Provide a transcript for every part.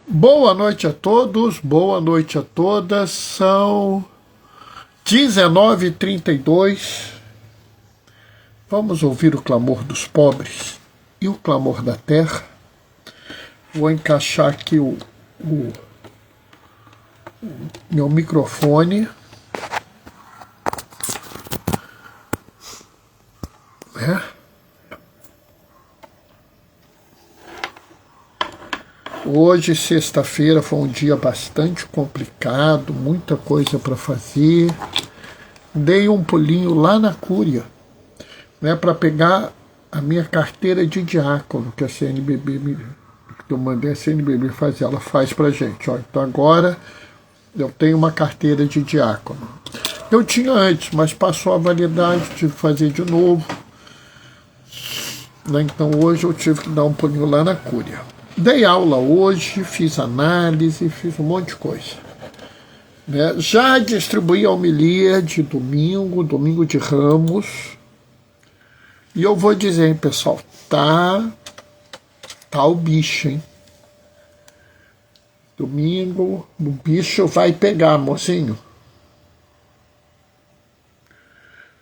Boa noite a todos, boa noite a todas. São 19h32. Vamos ouvir o clamor dos pobres e o clamor da terra. Vou encaixar aqui o meu microfone. Hoje, sexta-feira, foi um dia bastante complicado, muita coisa para fazer. Dei um pulinho lá na Cúria, para pegar a minha carteira de diácono, que a CNBB que eu mandei a CNBB fazer, ela faz para gente. Então agora eu tenho uma carteira de diácono. Eu tinha antes, mas passou a validade, tive que fazer de novo. Então hoje eu tive que dar um pulinho lá na Cúria. Dei aula hoje, fiz análise, fiz um monte de coisa. Já distribuí a homilia de domingo de Ramos. E eu vou dizer, hein, pessoal, tá o bicho, hein? Domingo, o bicho vai pegar, mocinho.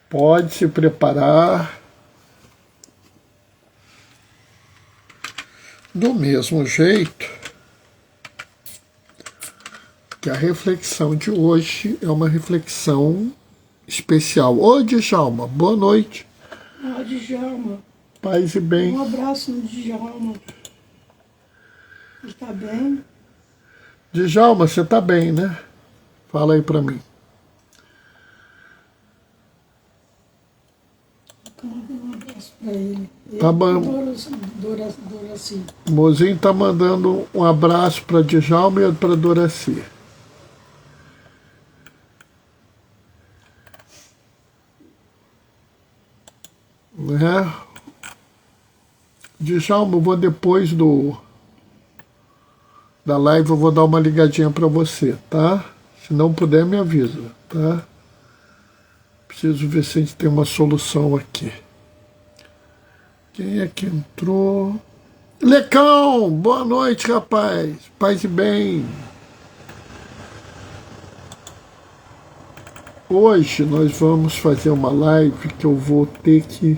Pode se preparar. Do mesmo jeito que a reflexão de hoje é uma reflexão especial. Ô, Djalma, boa noite. Ó, Djalma. Paz e bem. Um abraço no Djalma. Está bem? Djalma, você tá bem, né? Fala aí pra mim. Manda um abraço para ele. Tá bom. Doraci. O mozinho tá mandando um abraço pra Djalma e pra Doraci. Djalma, eu vou depois da live, eu vou dar uma ligadinha pra você, tá? Se não puder, me avisa, tá? Preciso ver se a gente tem uma solução aqui. Quem é que entrou? Lecão! Boa noite, rapaz. Paz e bem. Hoje nós vamos fazer uma live que eu vou ter que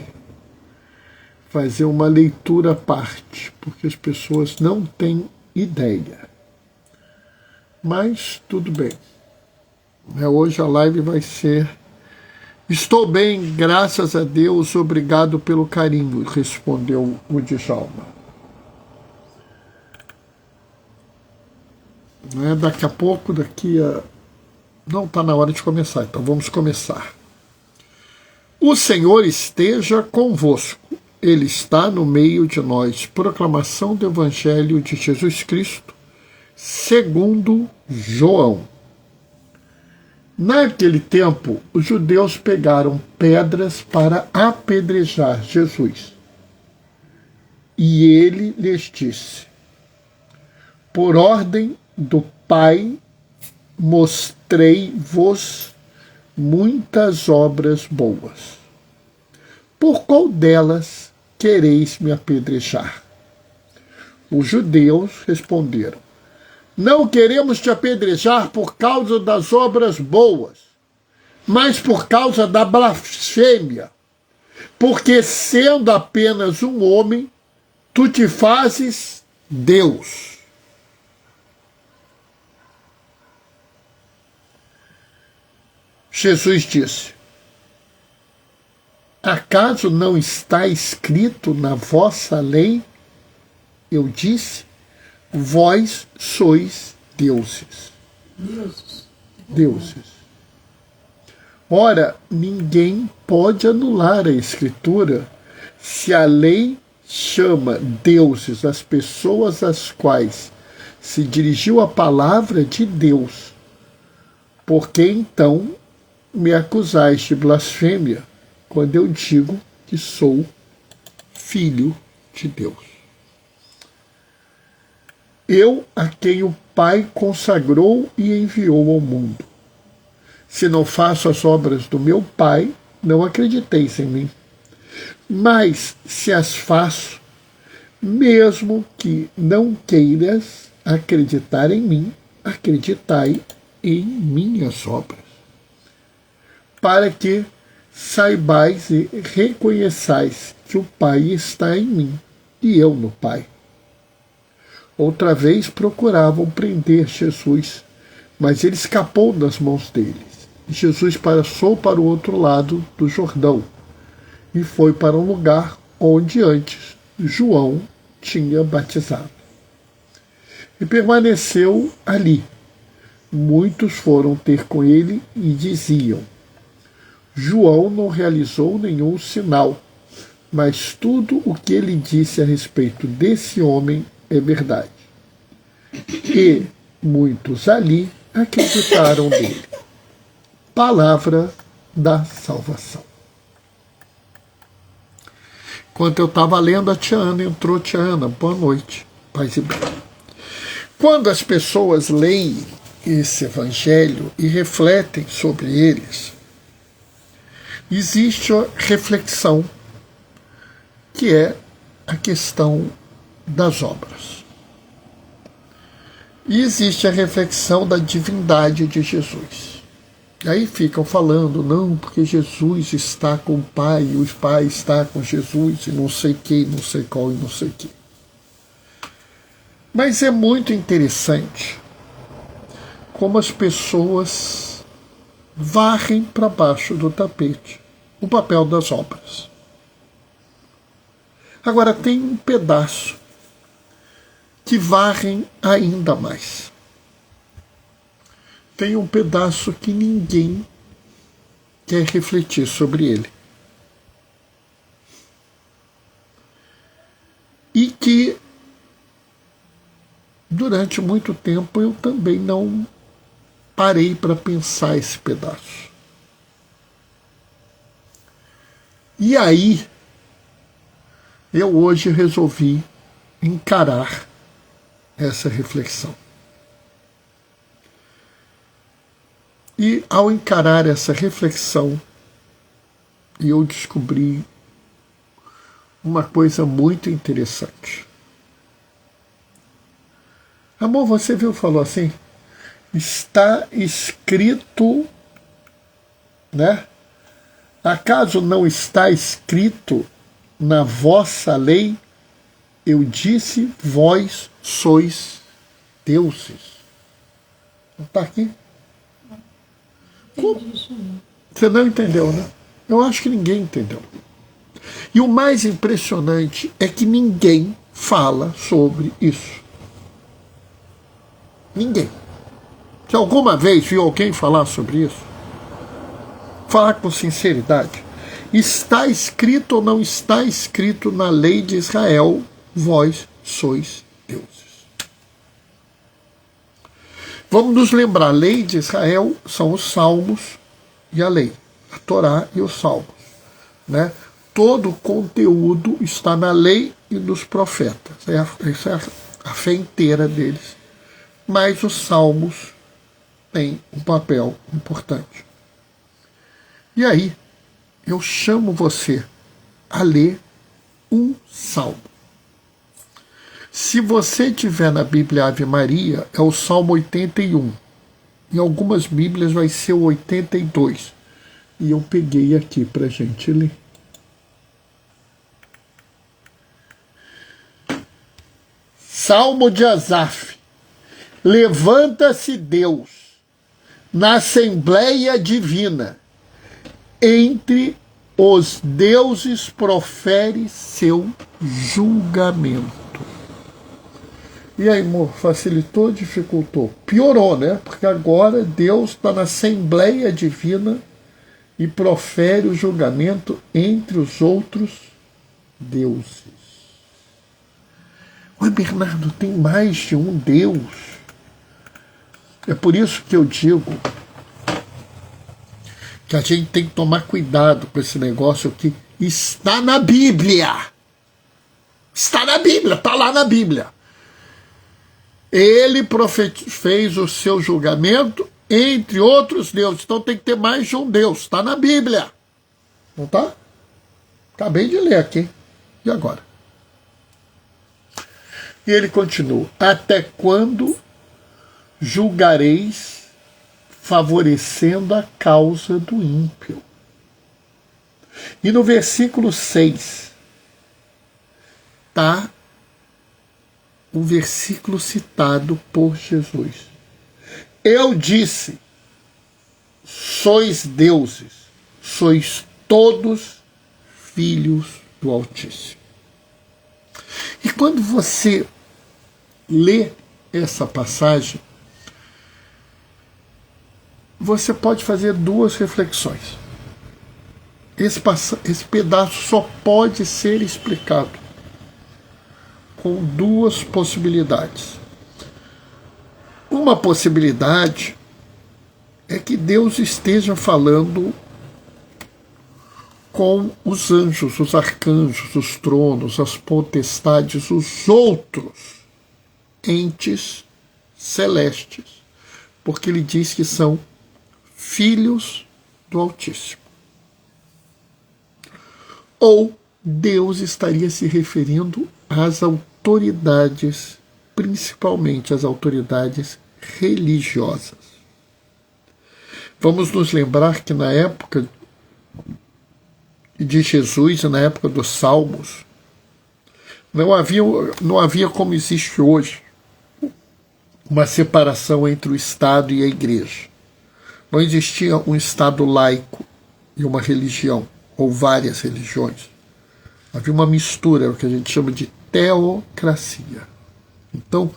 fazer uma leitura à parte, porque as pessoas não têm ideia. Mas tudo bem. Hoje a live vai ser... Estou bem, graças a Deus, obrigado pelo carinho, respondeu o Djalma. Daqui a pouco, Não, está na hora de começar, então vamos começar. O Senhor esteja convosco, Ele está no meio de nós. Proclamação do Evangelho de Jesus Cristo, segundo João. Naquele tempo, os judeus pegaram pedras para apedrejar Jesus. E ele lhes disse: por ordem do Pai, mostrei-vos muitas obras boas. Por qual delas quereis me apedrejar? Os judeus responderam: não queremos te apedrejar por causa das obras boas, mas por causa da blasfêmia, porque sendo apenas um homem, tu te fazes Deus. Jesus disse: acaso não está escrito na vossa lei? Eu disse: vós sois deuses. Deuses. Ora, ninguém pode anular a Escritura se a lei chama deuses as pessoas às quais se dirigiu a palavra de Deus. Porque então me acusais de blasfêmia quando eu digo que sou filho de Deus. Eu, a quem o Pai consagrou e enviou ao mundo. Se não faço as obras do meu Pai, não acrediteis em mim. Mas, se as faço, mesmo que não queiras acreditar em mim, acreditai em minhas obras, para que saibais e reconheçais que o Pai está em mim e eu no Pai. Outra vez procuravam prender Jesus, mas ele escapou das mãos deles. Jesus passou para o outro lado do Jordão e foi para um lugar onde antes João tinha batizado. E permaneceu ali. Muitos foram ter com ele e diziam: João não realizou nenhum sinal, mas tudo o que ele disse a respeito desse homem é verdade. E muitos ali acreditaram nele. Palavra da salvação. Enquanto eu estava lendo, a tia Ana entrou. Tia Ana, boa noite. Paz e bem. Quando as pessoas leem esse evangelho e refletem sobre eles, existe a reflexão, que é a questão das obras. E existe a reflexão da divindade de Jesus. E aí ficam falando, não, porque Jesus está com o Pai, e o Pai está com Jesus, e não sei que, não sei qual, e não sei que. Mas é muito interessante como as pessoas varrem para baixo do tapete o papel das obras. Agora tem um pedaço que varrem ainda mais. Tem um pedaço que ninguém quer refletir sobre ele. E que, durante muito tempo, eu também não parei para pensar esse pedaço. E aí, eu hoje resolvi encarar essa reflexão. E ao encarar essa reflexão, eu descobri uma coisa muito interessante. Amor, você viu, falou assim, está escrito, né? Acaso não está escrito na vossa lei, eu disse, vós sois deuses. Não está aqui? Você não entendeu, né? Eu acho que ninguém entendeu. E o mais impressionante é que ninguém fala sobre isso. Ninguém. Se alguma vez viu alguém falar sobre isso, falar com sinceridade, está escrito ou não está escrito na lei de Israel, vós sois deuses. Vamos nos lembrar, a lei de Israel são os salmos e a lei, a Torá e os salmos, né? Todo o conteúdo está na lei e nos profetas. Essa é a fé inteira deles. Mas os salmos têm um papel importante. E aí, eu chamo você a ler um salmo. Se você tiver na Bíblia Ave Maria, é o Salmo 81. Em algumas Bíblias vai ser o 82. E eu peguei aqui para a gente ler. Salmo de Asaf. Levanta-se Deus na Assembleia Divina. Entre os deuses profere seu julgamento. E aí, amor, facilitou ou dificultou? Piorou, né? Porque agora Deus está na Assembleia Divina e profere o julgamento entre os outros deuses. Mas, Bernardo, tem mais de um Deus. É por isso que eu digo que a gente tem que tomar cuidado com esse negócio que está na Bíblia. Está na Bíblia, está lá na Bíblia. Ele fez o seu julgamento entre outros deuses. Então tem que ter mais de um Deus. Está na Bíblia. Não está? Acabei de ler aqui. E agora? E ele continua: até quando julgareis favorecendo a causa do ímpio? E no versículo 6 está o versículo citado por Jesus. Eu disse, sois deuses, sois todos filhos do Altíssimo. E quando você lê essa passagem, você pode fazer duas reflexões. Esse pedaço só pode ser explicado com duas possibilidades. Uma possibilidade é que Deus esteja falando com os anjos, os arcanjos, os tronos, as potestades, os outros entes celestes, porque ele diz que são filhos do Altíssimo. Ou Deus estaria se referindo às autoridades, principalmente às autoridades religiosas. Vamos nos lembrar que na época de Jesus, na época dos Salmos, não havia como existe hoje uma separação entre o Estado e a Igreja. Não existia um Estado laico e uma religião, ou várias religiões. Havia uma mistura, o que a gente chama de teocracia. Então,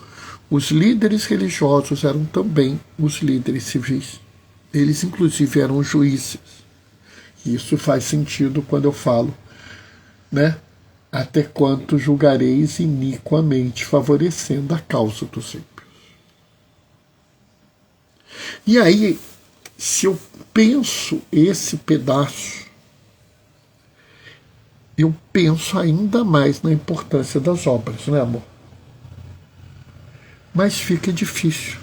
os líderes religiosos eram também os líderes civis. Eles, inclusive, eram juízes. E isso faz sentido quando eu falo, né? Até quanto julgareis iniquamente, favorecendo a causa dos ímpios. E aí, se eu penso esse pedaço, eu penso ainda mais na importância das obras, né, amor? Mas fica difícil.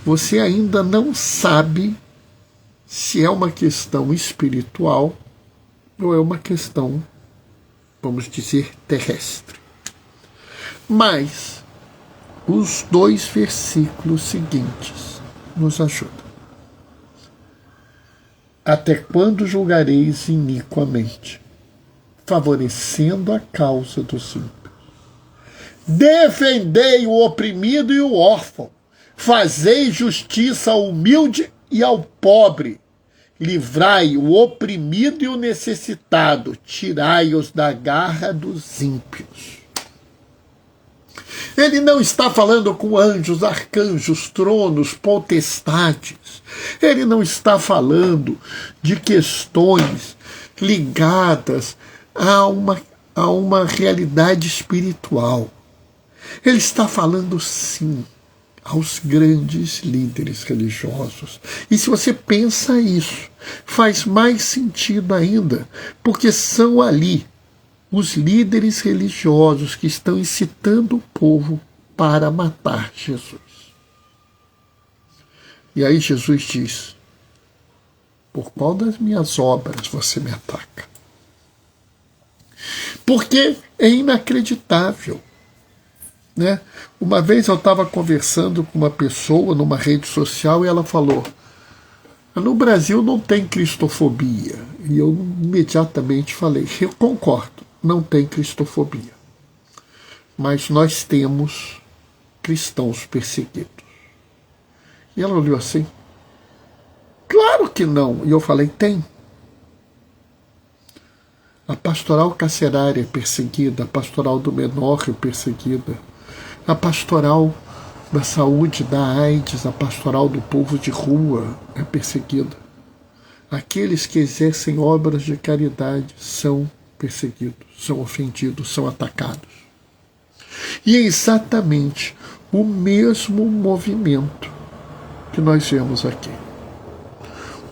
Você ainda não sabe se é uma questão espiritual ou é uma questão, vamos dizer, terrestre. Mas os dois versículos seguintes nos ajudam. Até quando julgareis iniquamente, favorecendo a causa dos ímpios? Defendei o oprimido e o órfão, fazei justiça ao humilde e ao pobre, livrai o oprimido e o necessitado, tirai-os da garra dos ímpios. Ele não está falando com anjos, arcanjos, tronos, potestades. Ele não está falando de questões ligadas a uma realidade espiritual. Ele está falando, sim, aos grandes líderes religiosos. E se você pensa isso, faz mais sentido ainda, porque são ali os líderes religiosos que estão incitando o povo para matar Jesus. E aí Jesus diz: por qual das minhas obras você me ataca? Porque é inacreditável, né? Uma vez eu estava conversando com uma pessoa numa rede social e ela falou: no Brasil não tem cristofobia. E eu imediatamente falei: eu concordo, não tem cristofobia. Mas nós temos cristãos perseguidos. E ela olhou assim: claro que não. E eu falei: tem. A pastoral carcerária é perseguida, a pastoral do menor é perseguida, a pastoral da saúde, da AIDS, a pastoral do povo de rua é perseguida. Aqueles que exercem obras de caridade são perseguidos, são ofendidos, são atacados. E é exatamente o mesmo movimento que nós vemos aqui.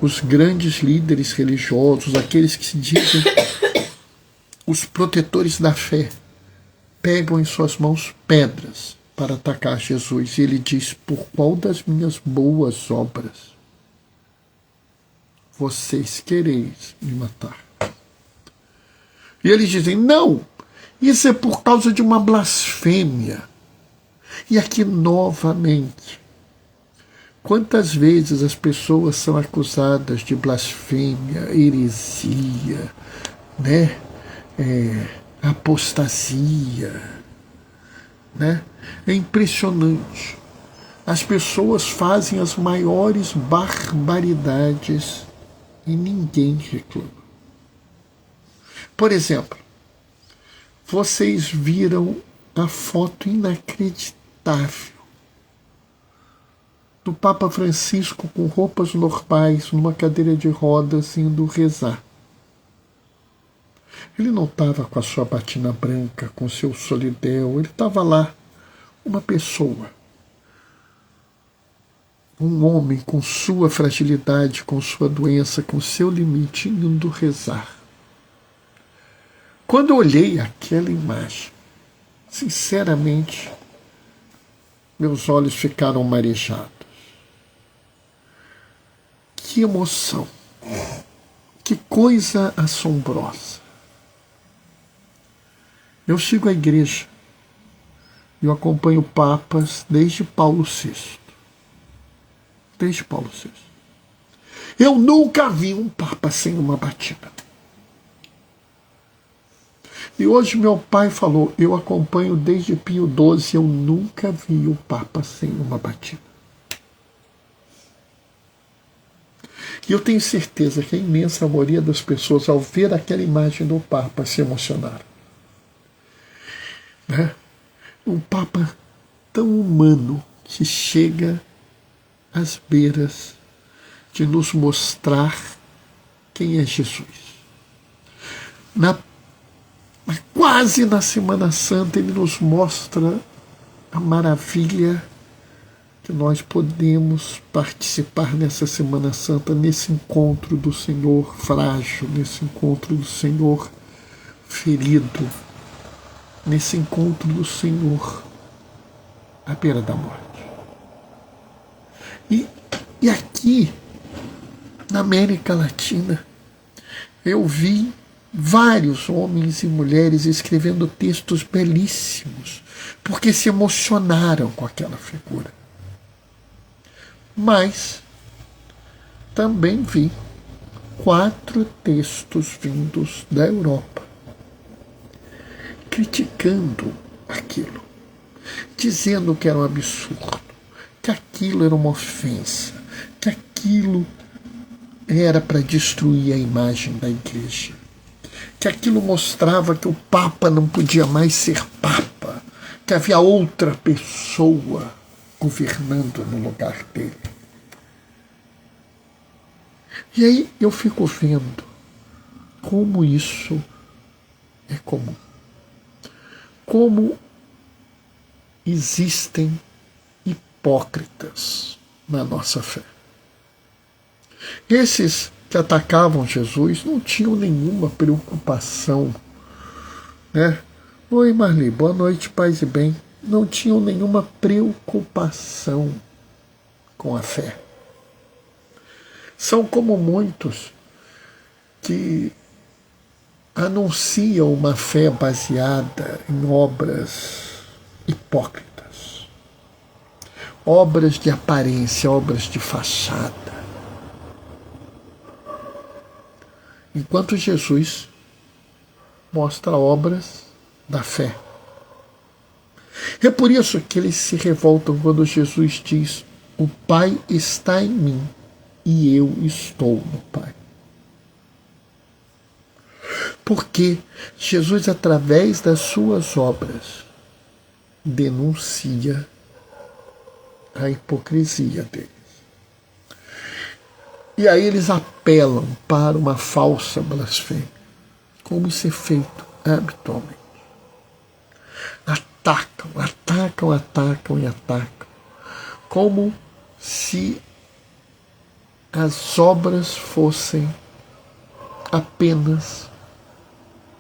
Os grandes líderes religiosos, aqueles que se dizem os protetores da fé, pegam em suas mãos pedras para atacar Jesus. E ele diz: por qual das minhas boas obras vocês quereis me matar? E eles dizem: não, Isso é por causa de uma blasfêmia. E aqui novamente, quantas vezes as pessoas são acusadas de blasfêmia, heresia, né? Apostasia, né? É impressionante. As pessoas fazem as maiores barbaridades e ninguém reclama. Por exemplo, vocês viram a foto inacreditável do Papa Francisco com roupas normais, numa cadeira de rodas, indo rezar. Ele não estava com a sua batina branca, com seu solidel, ele estava lá, uma pessoa. Um homem com sua fragilidade, com sua doença, com seu limite, indo rezar. Quando eu olhei aquela imagem, sinceramente, meus olhos ficaram marejados. Que emoção! Que coisa assombrosa! Eu sigo a igreja. Eu acompanho papas desde Paulo VI. Desde Paulo VI. Eu nunca vi um papa sem uma batina. E hoje meu pai falou, eu acompanho desde Pio XII, eu nunca vi o papa sem uma batina. E eu tenho certeza que a imensa maioria das pessoas, ao ver aquela imagem do papa, se emocionaram. Né? Um papa tão humano que chega às beiras de nos mostrar quem é Jesus. Quase na Semana Santa ele nos mostra a maravilha que nós podemos participar nessa Semana Santa, nesse encontro do Senhor frágil, nesse encontro do Senhor ferido, nesse encontro do Senhor à beira da morte. E aqui, na América Latina, eu vi vários homens e mulheres escrevendo textos belíssimos, porque se emocionaram com aquela figura. Mas também vi 4 textos vindos da Europa, criticando aquilo, dizendo que era um absurdo, que aquilo era uma ofensa, que aquilo era para destruir a imagem da igreja, que aquilo mostrava que o Papa não podia mais ser Papa, que havia outra pessoa governando no lugar dele. E aí eu fico vendo como isso é comum. Como existem hipócritas na nossa fé. Esses que atacavam Jesus não tinham nenhuma preocupação, né? Oi, Marli, boa noite, paz e bem. Não tinham nenhuma preocupação com a fé. São como muitos que anunciam uma fé baseada em obras hipócritas, obras de aparência, obras de fachada. Enquanto Jesus mostra obras da fé. É por isso que eles se revoltam quando Jesus diz: o Pai está em mim e eu estou no Pai. Porque Jesus, através das suas obras, denuncia a hipocrisia deles. E aí eles apelam para uma falsa blasfêmia, como isso é feito habitualmente. Atacam, atacam, atacam e atacam, como se as obras fossem apenas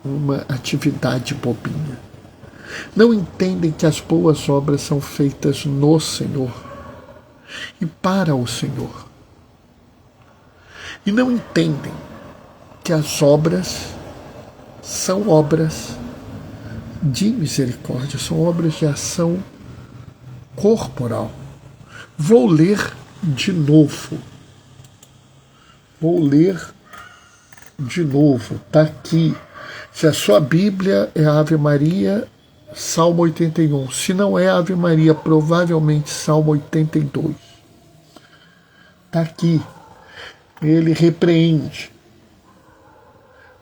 uma atividade bobinha. Não entendem que as boas obras são feitas no Senhor e para o Senhor. E não entendem que as obras são obras de misericórdia, são obras de ação corporal. Vou ler de novo. Está aqui. Se a sua Bíblia é Ave Maria, Salmo 81. Se não é Ave Maria, provavelmente Salmo 82. Está aqui. Ele repreende.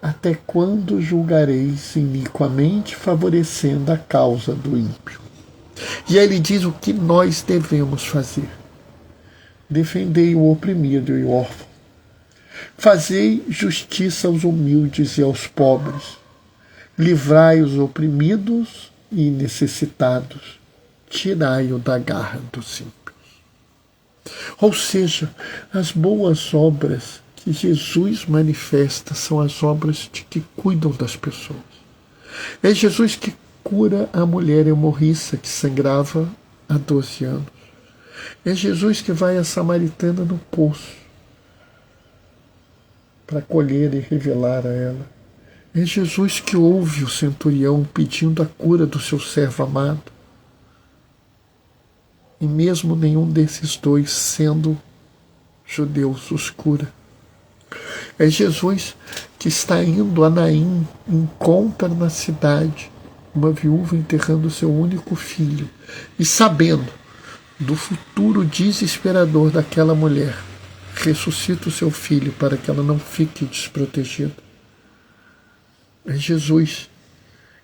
Até quando julgareis iniquamente, favorecendo a causa do ímpio? E aí ele diz o que nós devemos fazer. Defendei o oprimido e o órfão. Fazei justiça aos humildes e aos pobres. Livrai os oprimidos e necessitados. Tirai-o da garra dos ímpios. Ou seja, as boas obras que Jesus manifesta são as obras de que cuidam das pessoas. É Jesus que cura a mulher hemorriça que sangrava há 12 anos. É Jesus que vai à samaritana no poço para acolher e revelar a ela. É Jesus que ouve o centurião pedindo a cura do seu servo amado. E mesmo nenhum desses dois, sendo judeus, os cura. É Jesus que está indo a Naim, encontra na cidade uma viúva enterrando seu único filho e sabendo do futuro desesperador daquela mulher, ressuscita o seu filho para que ela não fique desprotegida. É Jesus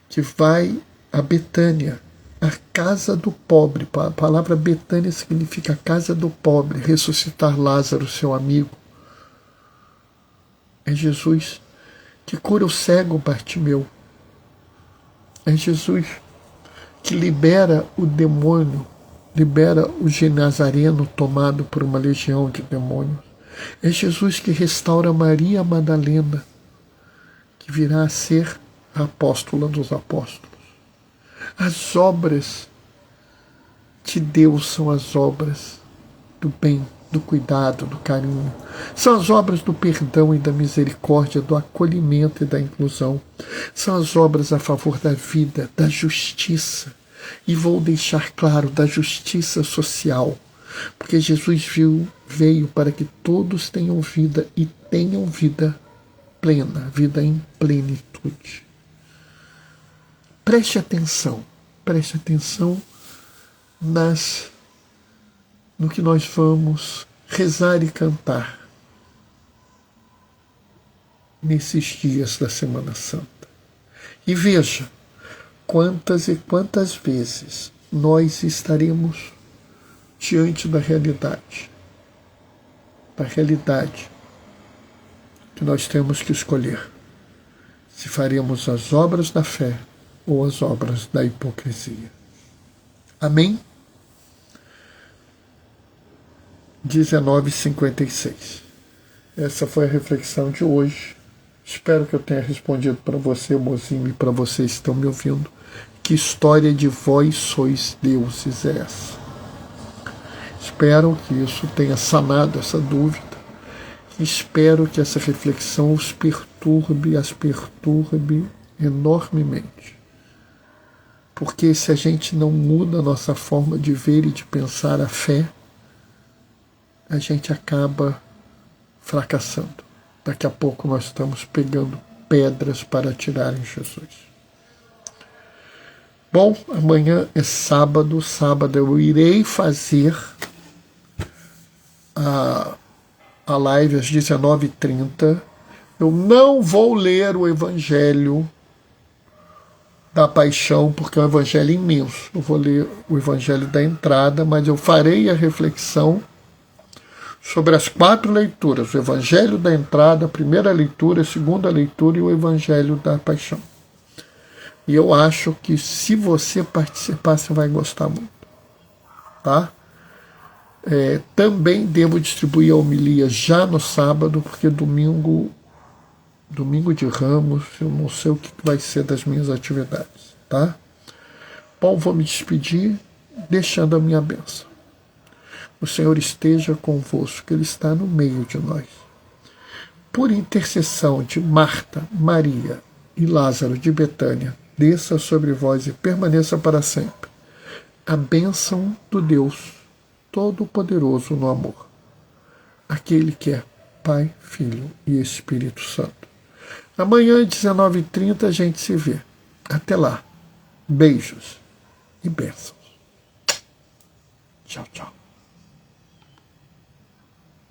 que vai a Betânia, a casa do pobre. A palavra Betânia significa casa do pobre, ressuscitar Lázaro, seu amigo. É Jesus que cura o cego Bartimeu. É Jesus que libera o demônio, libera o Genazareno tomado por uma legião de demônios. É Jesus que restaura Maria Madalena, que virá a ser a apóstola dos apóstolos. As obras de Deus são as obras do bem, do cuidado, do carinho. São as obras do perdão e da misericórdia, do acolhimento e da inclusão. São as obras a favor da vida, da justiça. E vou deixar claro, da justiça social. Porque Jesus veio para que todos tenham vida e tenham vida plena, vida em plenitude. Preste atenção no que nós vamos rezar e cantar nesses dias da Semana Santa. E veja quantas e quantas vezes nós estaremos diante da realidade que nós temos que escolher se faremos as obras da fé ou as obras da hipocrisia. Amém? 19h56. Essa foi a reflexão de hoje. Espero que eu tenha respondido para você, mozinho, e para vocês que estão me ouvindo. Que história de vós sois deuses é essa? Espero que isso tenha sanado essa dúvida. Espero que essa reflexão as perturbe enormemente. Porque se a gente não muda a nossa forma de ver e de pensar a fé, a gente acaba fracassando. Daqui a pouco nós estamos pegando pedras para atirar em Jesus. Bom, amanhã é sábado. Sábado eu irei fazer a live às 19h30. Eu não vou ler o Evangelho da Paixão, porque é um evangelho imenso. Eu vou ler o Evangelho da entrada, mas eu farei a reflexão sobre as 4 leituras: o Evangelho da entrada, a primeira leitura, a segunda leitura e o Evangelho da Paixão. E eu acho que se você participar, você vai gostar muito. Tá? Também devo distribuir a homilia já no sábado, porque domingo de Ramos, eu não sei o que vai ser das minhas atividades, tá? Bom, vou me despedir deixando a minha bênção. O Senhor esteja convosco, Ele está no meio de nós. Por intercessão de Marta, Maria e Lázaro de Betânia, desça sobre vós e permaneça para sempre a bênção do Deus Todo-Poderoso no amor, aquele que é Pai, Filho e Espírito Santo. Amanhã, às 19h30, a gente se vê. Até lá. Beijos e bênçãos. Tchau, tchau.